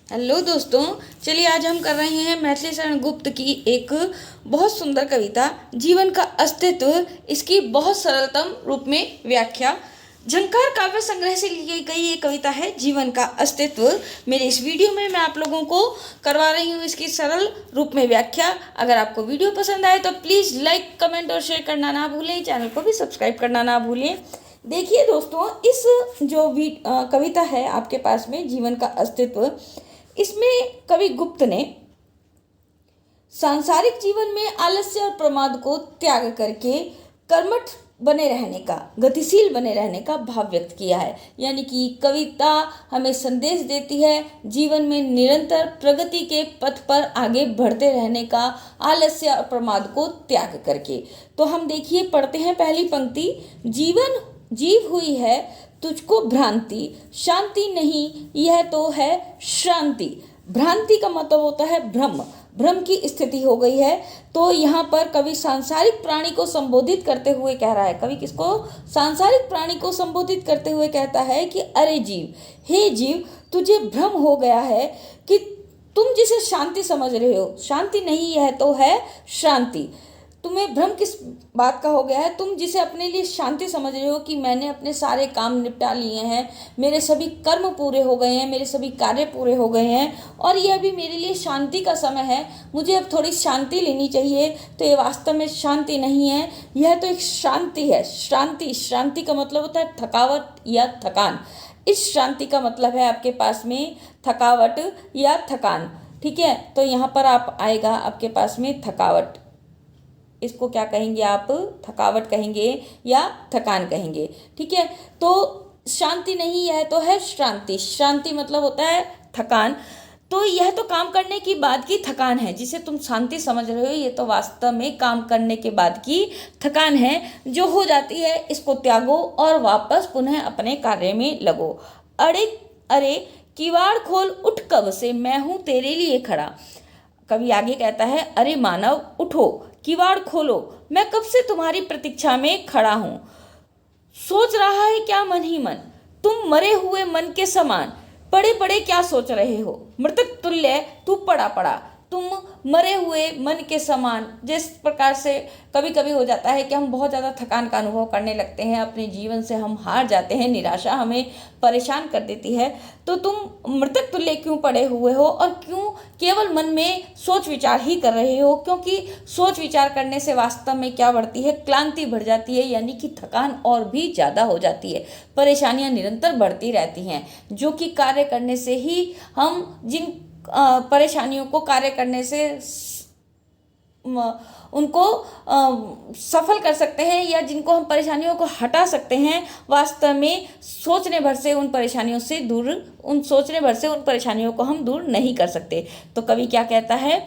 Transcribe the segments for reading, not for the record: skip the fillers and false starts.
Hello दोस्तों। चलिए आज हम कर रहे हैं मैथिली शरण गुप्त की एक बहुत सुंदर कविता जीवन का अस्तित्व, इसकी बहुत सरलतम रूप में व्याख्या। झंकार काव्य संग्रह से ली गई ये कविता है जीवन का अस्तित्व। मेरे इस वीडियो में मैं आप लोगों को करवा रही हूँ इसकी सरल रूप में व्याख्या। अगर आपको वीडियो पसंद आए तो प्लीज़ लाइक, कमेंट और शेयर करना ना भूलें। चैनल को भी सब्सक्राइब करना ना भूलें। देखिए दोस्तों, इस जो कविता है आपके पास में जीवन का अस्तित्व, इसमें कवि गुप्त ने सांसारिक जीवन में आलस्य और प्रमाद को त्याग करके कर्मठ बने रहने का, गतिशील बने रहने का भाव व्यक्त किया है। यानी कि कविता हमें संदेश देती है जीवन में निरंतर प्रगति के पथ पर आगे बढ़ते रहने का, आलस्य और प्रमाद को त्याग करके। तो हम देखिए पढ़ते हैं पहली पंक्ति। जीवन जीव हुई है तुझको भ्रांति, शांति नहीं यह तो है श्रांति। भ्रांति का मतलब होता है भ्रम, भ्रम की स्थिति हो गई है। तो यहाँ पर कवि सांसारिक प्राणी को संबोधित करते हुए कह रहा है। कवि किसको? सांसारिक प्राणी को संबोधित करते हुए कहता है कि अरे जीव, हे जीव, तुझे भ्रम हो गया है कि तुम जिसे शांति समझ रहे हो, शांति नहीं यह तो है श्रांति। तुम्हें भ्रम किस बात का हो गया है? तुम जिसे अपने लिए शांति समझ रहे हो कि मैंने अपने सारे काम निपटा लिए हैं, मेरे सभी कर्म पूरे हो गए हैं, मेरे सभी कार्य पूरे हो गए हैं और यह भी मेरे लिए शांति का समय है, मुझे अब थोड़ी शांति लेनी चाहिए। तो ये वास्तव में शांति नहीं है, यह तो एक शांति है। श्रांति, श्रांति का मतलब होता है थकावट या थकान। इस शांति का मतलब है आपके पास में थकावट या थकान। ठीक है, तो यहाँ पर आप आएगा आपके पास में थकावट। इसको क्या कहेंगे आप? थकावट कहेंगे या थकान कहेंगे। ठीक है, तो शांति नहीं यह तो है श्रांति। श्रांति मतलब होता है थकान। तो यह तो काम करने की बाद की थकान है, जिसे तुम शांति समझ रहे हो, ये तो वास्तव में काम करने के बाद की थकान है जो हो जाती है। इसको त्यागो और वापस पुनः अपने कार्य में लगो। अरे अरे किवाड़ खोल उठ, कब से मैं हूँ तेरे लिए खड़ा। कवि आगे कहता है, अरे मानव उठो, किवाड़ खोलो, मैं कब से तुम्हारी प्रतीक्षा में खड़ा हूं। सोच रहा है क्या मन ही मन, तुम मरे हुए मन के समान, पड़े पड़े क्या सोच रहे हो। मृतक तुल्य तू पड़ा पड़ा, तुम मरे हुए मन के समान। जिस प्रकार से कभी कभी हो जाता है कि हम बहुत ज़्यादा थकान का अनुभव करने लगते हैं, अपने जीवन से हम हार जाते हैं, निराशा हमें परेशान कर देती है। तो तुम मृतक तुल्य क्यों पड़े हुए हो और क्यों केवल मन में सोच विचार ही कर रहे हो? क्योंकि सोच विचार करने से वास्तव में क्या बढ़ती है? क्लांति बढ़ जाती है, यानी कि थकान और भी ज़्यादा हो जाती है। परेशानियां निरंतर बढ़ती रहती हैं, जो कि कार्य करने से ही हम जिन परेशानियों को कार्य करने से उनको सफल कर सकते हैं, या जिनको हम परेशानियों को हटा सकते हैं, वास्तव में सोचने भर से उन परेशानियों से दूर, उन सोचने भर से उन परेशानियों को हम दूर नहीं कर सकते। तो कवि क्या कहता है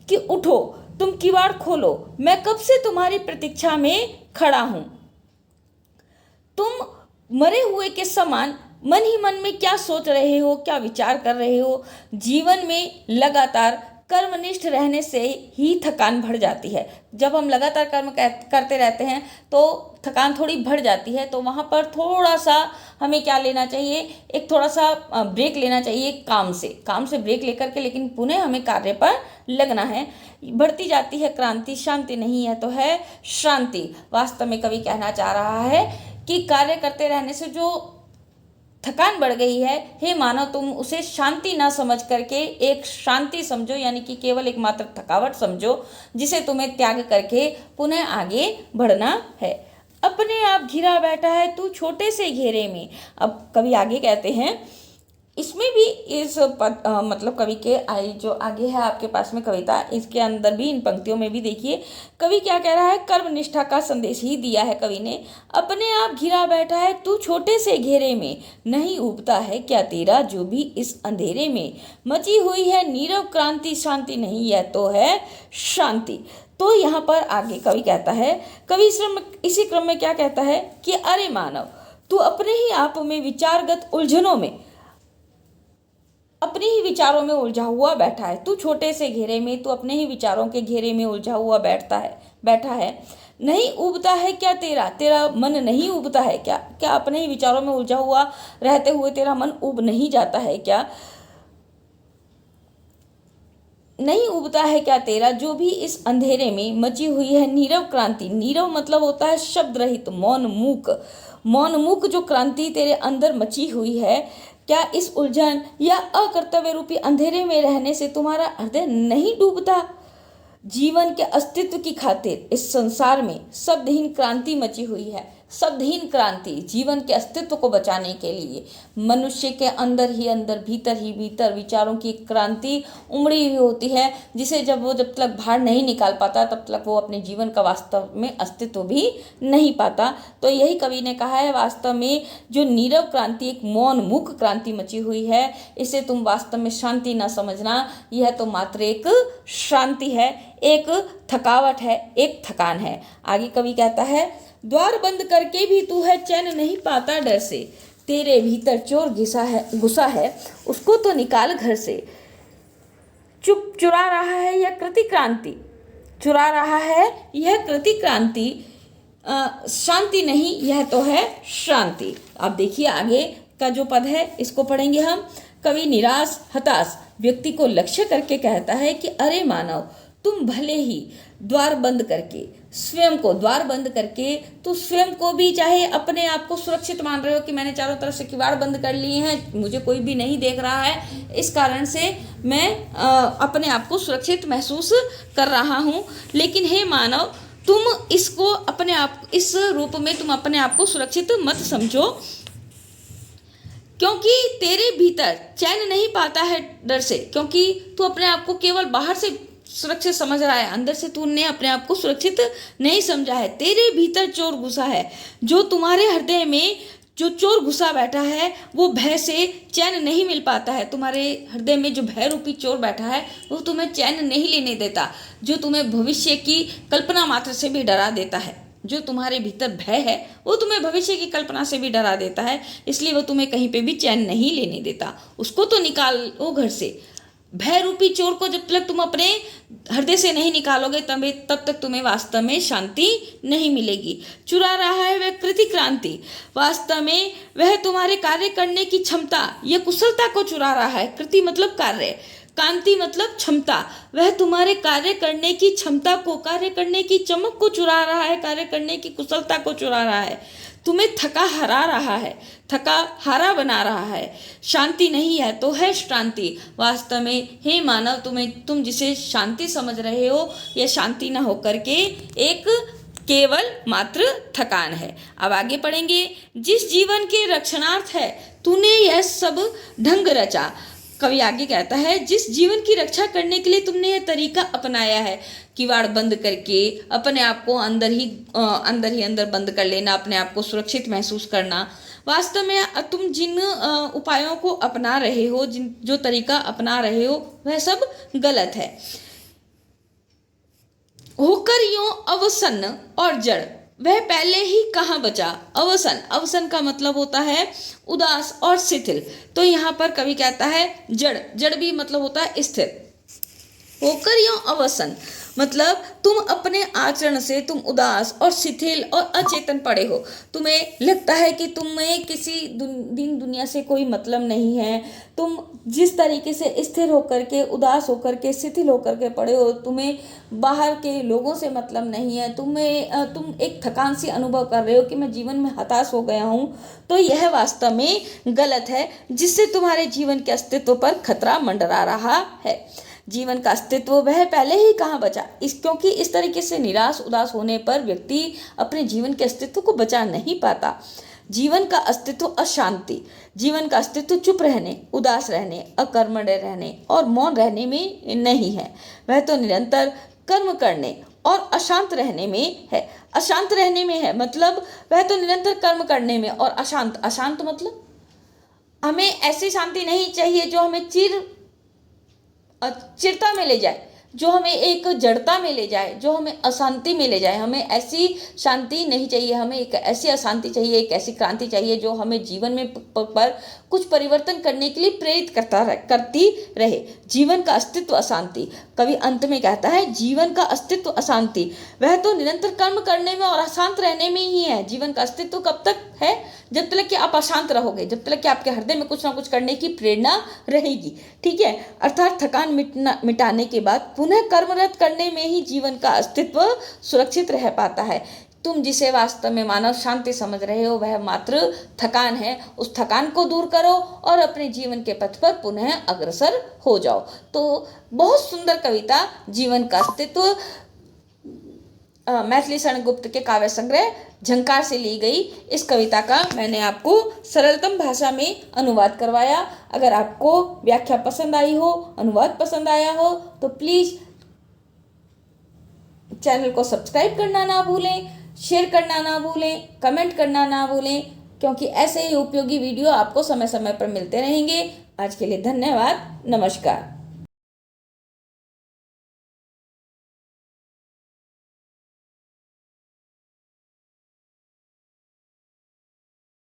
कि उठो, तुम किवाड़ खोलो, मैं कब से तुम्हारी प्रतीक्षा में खड़ा हूं। तुम मरे हुए के समान मन ही मन में क्या सोच रहे हो, क्या विचार कर रहे हो। जीवन में लगातार कर्मनिष्ठ रहने से ही थकान बढ़ जाती है। जब हम लगातार कर्म करते रहते हैं तो थकान थोड़ी बढ़ जाती है। तो वहाँ पर थोड़ा सा हमें क्या लेना चाहिए? एक थोड़ा सा ब्रेक लेना चाहिए काम से ब्रेक लेकर के, लेकिन पुनः हमें कार्य पर लगना है। बढ़ती जाती है क्रांति, शांति नहीं है तो है श्रांति। वास्तव में कवि कहना चाह रहा है कि कार्य करते रहने से जो थकान बढ़ गई है, हे मानव, तुम उसे शांति ना समझ करके एक शांति समझो, यानी कि केवल एक मात्र थकावट समझो, जिसे तुम्हें त्याग करके पुनः आगे बढ़ना है। अपने आप घिरा बैठा है तू छोटे से घेरे में। अब कवि आगे कहते हैं, इसमें भी इस मतलब कवि के जो आगे है आपके पास में कविता, इसके अंदर भी इन पंक्तियों में भी देखिए कवि क्या कह रहा है। कर्म निष्ठा का संदेश ही दिया है कवि ने। अपने आप घिरा बैठा है तू छोटे से घेरे में, नहीं उबता है क्या तेरा जो भी इस अंधेरे में। मची हुई है नीरव क्रांति, शांति नहीं यह तो है शांति। तो यहाँ पर आगे कवि कहता है, कवि इसी क्रम में क्या कहता है कि अरे मानव, तू अपने ही आप में विचारगत उलझनों में, अपने ही विचारों में उलझा हुआ बैठा है। तू छोटे से घेरे में, तू अपने ही विचारों के घेरे में उलझा हुआ बैठा है। नहीं उबता है क्या तेरा मन नहीं उबता है क्या? क्या अपने ही विचारों में उलझा हुआ रहते हुए तेरा मन उब नहीं जाता है क्या? नहीं उबता है क्या तेरा, जो भी इस अंधेरे में मची हुई है नीरव क्रांति। नीरव मतलब होता है शब्द रहित, मौन मूक। मौन मूक जो क्रांति तेरे अंदर मची हुई है, क्या इस उलझन या अकर्तव्य रूपी अंधेरे में रहने से तुम्हारा हृदय नहीं डूबता। जीवन के अस्तित्व की खातिर इस संसार में शब्दहीन क्रांति मची हुई है। शब्दहीन क्रांति जीवन के अस्तित्व को बचाने के लिए मनुष्य के अंदर ही अंदर, भीतर ही भीतर विचारों की क्रांति उमड़ी हुई होती है, जिसे जब तक बाहर नहीं निकाल पाता तब तक वो अपने जीवन का वास्तव में अस्तित्व भी नहीं पाता। तो यही कवि ने कहा है, वास्तव में जो नीरव क्रांति, एक मौन मूक क्रांति मची हुई है, इसे तुम वास्तव में शांति ना समझना। यह तो मात्र एक शांति है, एक थकावट है, एक थकान है। आगे कवि कहता है, द्वार बंद करके भी तू है चैन नहीं पाता डर से, तेरे भीतर चोर घुसा है उसको तो निकाल घर से। चुप चुरा रहा है यह कृति क्रांति, चुरा रहा है यह कृति क्रांति, शांति नहीं यह तो है शांति। अब देखिए आगे का जो पद है इसको पढ़ेंगे हम। कवि निराश हताश व्यक्ति को लक्ष्य करके कहता है कि अरे मानव, तुम भले ही द्वार बंद करके, स्वयं को द्वार बंद करके, तो स्वयं को भी चाहे अपने आप को सुरक्षित मान रहे हो कि मैंने चारों तरफ से किवाड़ बंद कर लिए हैं, मुझे कोई भी नहीं देख रहा है, इस कारण से मैं अपने आप को सुरक्षित महसूस कर रहा हूँ। लेकिन हे मानव, तुम इसको अपने आप, इस रूप में तुम अपने आप को सुरक्षित मत समझो, क्योंकि तेरे भीतर चैन नहीं पाता है डर से। क्योंकि तू अपने आप को केवल बाहर से सुरक्षित समझ रहा है, अंदर से तूने अपने आप को सुरक्षित नहीं समझा है। तेरे भीतर चोर घुसा है, जो तुम्हारे हृदय में जो चोर घुसा बैठा है वो भय से चैन नहीं मिल पाता है। तुम्हारे हृदय में जो भय रूपी चोर बैठा है वो तुम्हें चैन नहीं लेने देता, जो तुम्हें भविष्य की कल्पना मात्र से भी डरा देता है। जो तुम्हारे भीतर भय है वो तुम्हें भविष्य की कल्पना से भी डरा देता है, इसलिए वो तुम्हें कहीं पे भी चैन नहीं लेने देता। उसको तो निकालो घर से। भय रूपी चोर को जब तक तुम अपने हृदय से नहीं निकालोगे तब तक तुम्हें वास्तव में शांति नहीं मिलेगी। चुरा रहा है वह कृति क्रांति, वास्तव में वह तुम्हारे कार्य करने की क्षमता या कुशलता को चुरा रहा है। कृति मतलब कार्य, कांति मतलब क्षमता। वह तुम्हारे कार्य करने की क्षमता को, कार्य करने की चमक को चुरा रहा है, कार्य करने की कुशलता को चुरा रहा है। तुम्हें थका हरा रहा है, थका हारा बना रहा है। शांति नहीं है तो है शांति। वास्तव में हे मानव, तुम जिसे शांति समझ रहे हो, यह शांति न होकर के एक केवल मात्र थकान है। अब आगे पढ़ेंगे। जिस जीवन के रक्षणार्थ है तूने यह सब ढंग रचा। कवि आगे कहता है, जिस जीवन की रक्षा करने के लिए तुमने यह तरीका अपनाया है, किवाड़ बंद करके अपने आप को अंदर ही अंदर बंद कर लेना, अपने आप को सुरक्षित महसूस करना, वास्तव में तुम जिन उपायों को अपना रहे हो, जो तरीका अपना रहे हो, वह सब गलत है। होकर यूं अवसन्न और जड़, वह पहले ही कहाँ बचा। अवसन, अवसन का मतलब होता है उदास और शिथिल। तो यहाँ पर कवि कहता है जड़, जड़ भी मतलब होता है स्थिर। होकर यूं अवसन मतलब तुम अपने आचरण से तुम उदास और शिथिल और अचेतन पड़े हो। तुम्हें लगता है कि तुम्हें किसी दिन दुनिया से कोई मतलब नहीं है। तुम जिस तरीके से स्थिर होकर के, उदास होकर के, शिथिल होकर के पड़े हो, तुम्हें बाहर के लोगों से मतलब नहीं है। तुम एक थकान सी अनुभव कर रहे हो कि मैं जीवन में हताश हो गया हूँ। तो यह वास्तव में गलत है, जिससे तुम्हारे जीवन के अस्तित्व पर खतरा मंडरा रहा है। जीवन का अस्तित्व वह पहले ही कहाँ बचा। क्योंकि इस तरीके से निराश उदास होने पर व्यक्ति अपने जीवन के अस्तित्व को बचा नहीं पाता। जीवन का अस्तित्व अशांति, जीवन का अस्तित्व चुप रहने, उदास रहने, अकर्मण्य रहने और मौन रहने में नहीं है। वह तो निरंतर कर्म करने और अशांत रहने में है। अशांत रहने में है मतलब वह तो निरंतर कर्म करने में, और अशांत, अशांत मतलब हमें ऐसी शांति नहीं चाहिए जो हमें चिरता में ले जाए, जो हमें एक जड़ता में ले जाए, जो हमें अशांति में ले जाए। हमें ऐसी शांति नहीं चाहिए, हमें एक ऐसी अशांति चाहिए, एक ऐसी क्रांति चाहिए जो हमें जीवन में पर कुछ परिवर्तन करने के लिए प्रेरित करती रहे। जीवन का अस्तित्व अशांति, कवि अंत में कहता है जीवन का अस्तित्व अशांति, वह तो निरंतर कर्म करने में और अशांत रहने में ही है। जीवन का अस्तित्व कब तक है? जब तक कि आप अशांत रहोगे, जब तक कि आपके हृदय में कुछ ना कुछ करने की प्रेरणा रहेगी। ठीक है, अर्थात थकान मिटाने के बाद पुनः कर्मरत करने में ही जीवन का अस्तित्व सुरक्षित रह पाता है। तुम जिसे वास्तव में मानव शांति समझ रहे हो वह मात्र थकान है। उस थकान को दूर करो और अपने जीवन के पथ पर पुनः अग्रसर हो जाओ। तो बहुत सुंदर कविता जीवन का अस्तित्व मैथिली शरण गुप्त के काव्य संग्रह झंकार से ली गई। इस कविता का मैंने आपको सरलतम भाषा में अनुवाद करवाया। अगर आपको व्याख्या पसंद आई हो, अनुवाद पसंद आया हो तो प्लीज़ चैनल को सब्सक्राइब करना ना भूलें, शेयर करना ना भूलें, कमेंट करना ना भूलें, क्योंकि ऐसे ही उपयोगी वीडियो आपको समय समय पर मिलते रहेंगे। आज के लिए धन्यवाद। नमस्कार।